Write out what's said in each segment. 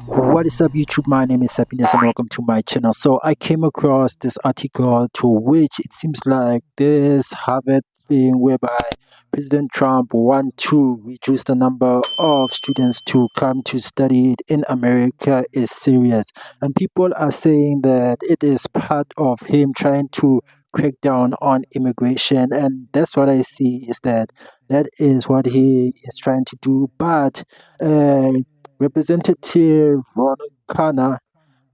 What is up, YouTube? My name is Happiness, and welcome to my channel. So, I came across this article to which it seems like this Harvard thing whereby President Trump want to reduce the number of students to come to study in America is serious, and people are saying that it is part of him trying to crack down on immigration, and that's what I see is that is what he is trying to do, but. Uh, Representative Ro Khanna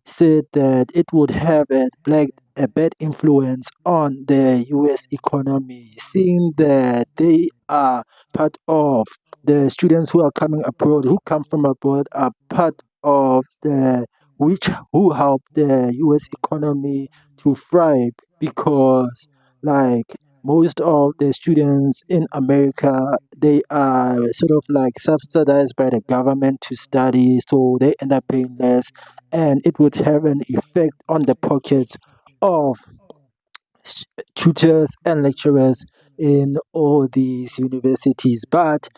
said that it would have a bad influence on the U.S. economy, seeing that they are part of the students who are coming abroad, who come from abroad, are part of the which who help the U.S. economy to thrive because, like most of the students in America, they are sort of like subsidized by the government to study, so they end up paying less and it would have an effect on the pockets of s- tutors and lecturers in all these universities. But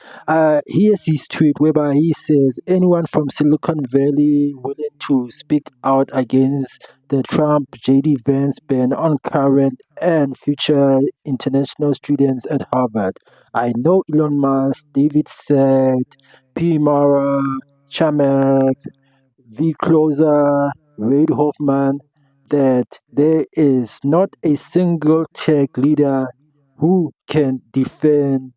here's his tweet whereby he says anyone from Silicon Valley willing to speak out against the Trump JD Vance ban on current and future international students at Harvard. I know Elon Musk, David said, P. Mara, Chamath, V. Closer, Reid Hoffman, that there is not a single tech leader who can defend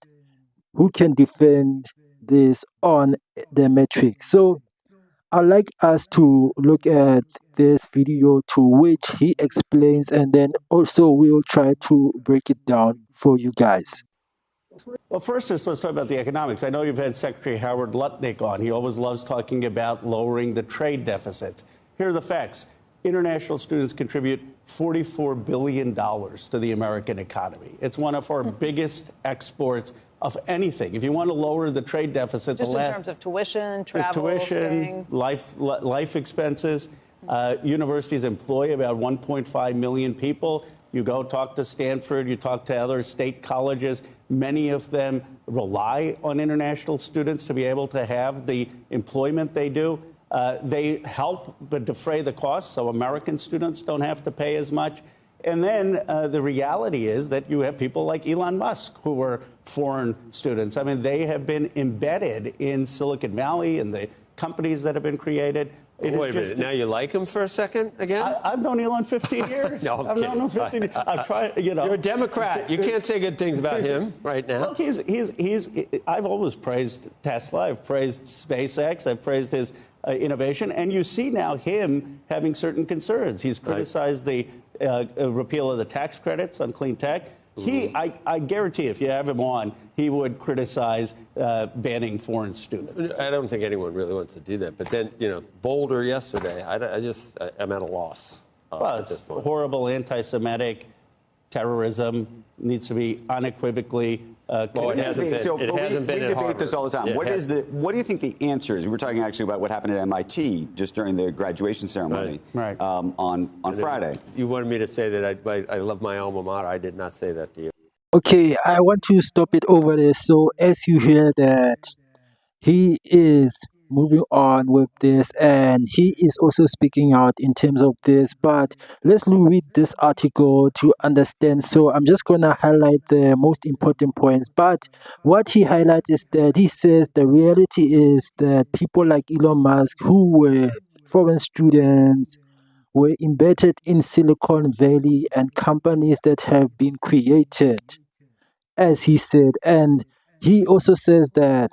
this on the metrics. So I'd like us to look at this video to which he explains and then also we'll try to break it down for you guys. Well, first, let's talk about the economics. I know you've had Secretary Howard Lutnick on. He always loves talking about lowering the trade deficits. Here are the facts. International students contribute $44 billion to the American economy. It's one of our biggest exports of anything. If you want to lower the trade deficit, just in terms of tuition, travel, staying. life expenses, universities employ about 1.5 million people. You go talk to Stanford, you talk to other state colleges. Many of them rely on international students to be able to have the employment they do. They help but defray the costs, so American students don't have to pay as much. And then the reality is that you have people like Elon Musk who are foreign students. I mean, they have been embedded in Silicon Valley and the companies that have been created. Wait a minute. Now you like him for a second again? I've known Elon 15 years. No, I'm I've known him 15 years. I've tried, you know. You're a Democrat. You can't say good things about him right now. Look, I've always praised Tesla. I've praised SpaceX. I've praised his innovation. And you see now him having certain concerns. He's criticized the repeal of the tax credits on clean tech. I guarantee if you have him on, he would criticize banning foreign students. I don't think anyone really wants to do that. But then, Boulder yesterday, I'm at a loss. Well, it's horrible anti-Semitic terrorism needs to be unequivocally well, it hasn't been. We debate this all the time. Yeah, What do you think the answer is? We were talking actually about what happened at MIT just during the graduation ceremony on Friday. You wanted me to say that I love my alma mater. I did not say that to you. Okay, I want to stop it over there. So as you hear that he is moving on with this and he is also speaking out in terms of this, but let's read this article to understand. So I'm just gonna highlight the most important points, but what he highlights is that he says the reality is that people like Elon Musk who were foreign students were embedded in Silicon Valley and companies that have been created, as he said. And he also says that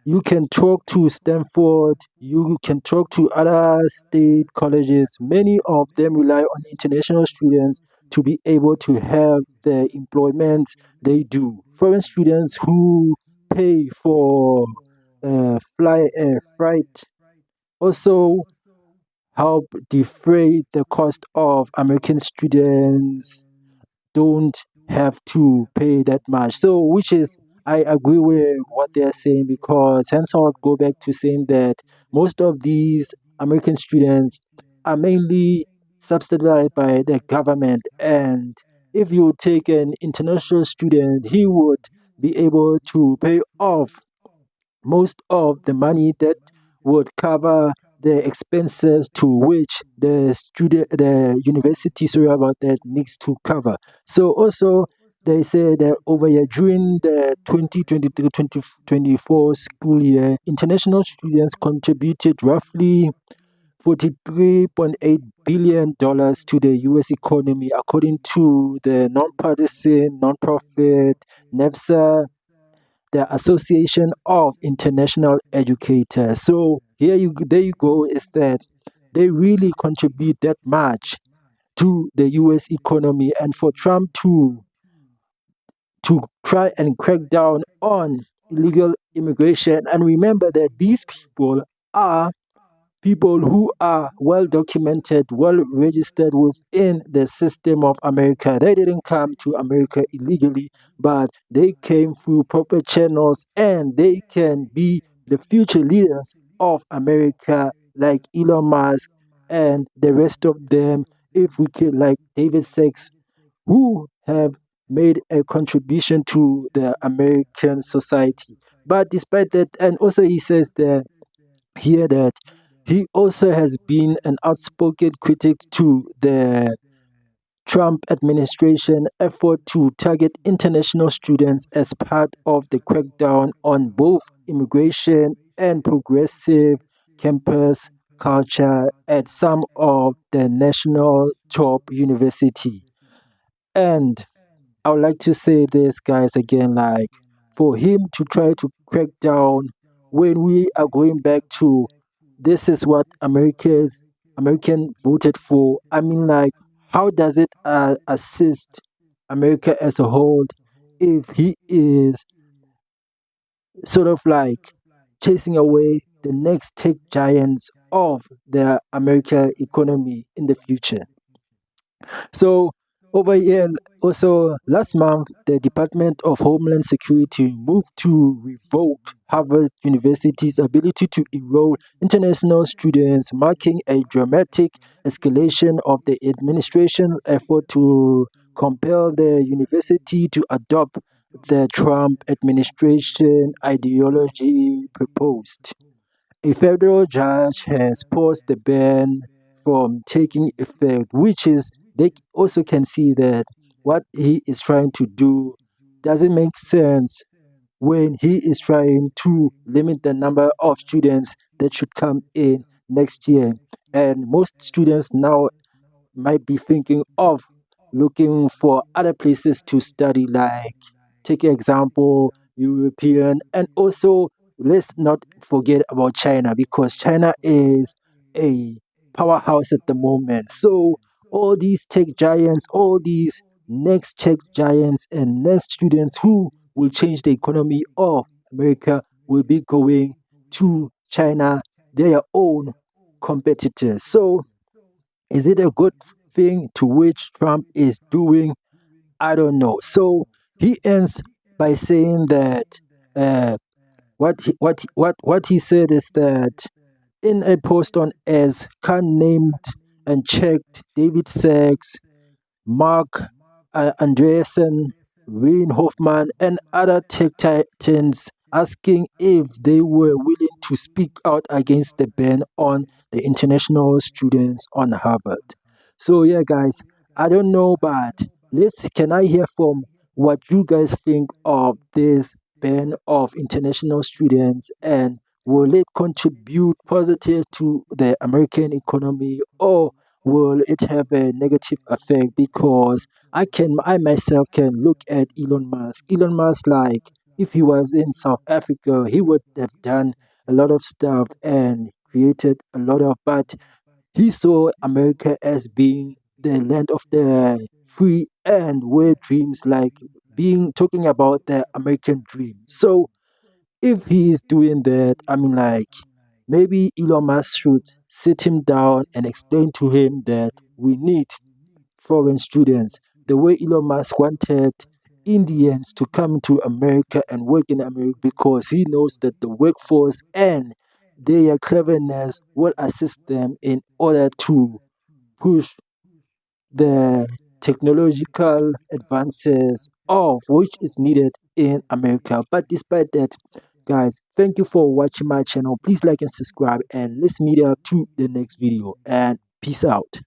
you can talk to Stanford, you can talk to other state colleges. Many of them rely on international students to be able to have the employment they do. Foreign students who pay for flight also help defray the cost of American students don't have to pay that much. So, which is, I agree with what they're saying because hence I would go back to saying that most of these American students are mainly subsidized by the government. And if you take an international student, he would be able to pay off most of the money that would cover the expenses to which the university, sorry about that, needs to cover. So also they say that over here during the 2023-2024 school year, international students contributed roughly $43.8 billion to the US economy, according to the nonpartisan nonprofit NEVSA, the Association of International Educators. So there you go, is that they really contribute that much to the US economy, and for Trump to try and crack down on illegal immigration. And remember that these are people who are well documented, well registered within the system of America. They didn't come to America illegally, but they came through proper channels, and they can be the future leaders of America, like Elon Musk and the rest of them, if we could, like David Sachs, who have made a contribution to the American society. But despite that, and also he says that here that he also has been an outspoken critic to the Trump administration effort to target international students as part of the crackdown on both immigration and progressive campus culture at some of the national top university. And I would like to say this, guys, again, like for him to try to crack down when we are going back to this is what American voted for. I mean, like, how does it assist America as a whole if he is sort of like chasing away the next tech giants of the American economy in the future? So over here, also last month, the Department of Homeland Security moved to revoke Harvard University's ability to enroll international students, marking a dramatic escalation of the administration's effort to compel the university to adopt the Trump administration ideology proposed. A federal judge has paused the ban from taking effect, which is they also can see that what he is trying to do doesn't make sense when he is trying to limit the number of students that should come in next year. And most students now might be thinking of looking for other places to study, like take example European, and also let's not forget about China, because China is a powerhouse at the moment. So all these tech giants, all these next tech giants and next students who will change the economy of America will be going to China, their own competitors. So is it a good thing to which Trump is doing? I don't know. So he ends by saying that what he said is that in a post on as Khan named and checked David Sachs, Mark Andreessen, Wayne Hoffman, and other tech titans, asking if they were willing to speak out against the ban on the international students on Harvard. So yeah, guys, I don't know, but let's can I hear from what you guys think of this ban of international students, and will it contribute positive to the American economy, or will it have a negative effect? Because I myself can look at Elon Musk. Elon Musk, like if he was in South Africa, he would have done a lot of stuff and created a lot of, but he saw America as being the land of the free and where dreams, like being talking about the American dream. So if he is doing that, I mean, like, maybe Elon Musk should sit him down and explain to him that we need foreign students, the way Elon Musk wanted Indians to come to America and work in America, because he knows that the workforce and their cleverness will assist them in order to push the technological advances of which is needed in America. But despite that, Guys, thank you for watching my channel. Please like and subscribe, and let's meet up to the next video, and peace out.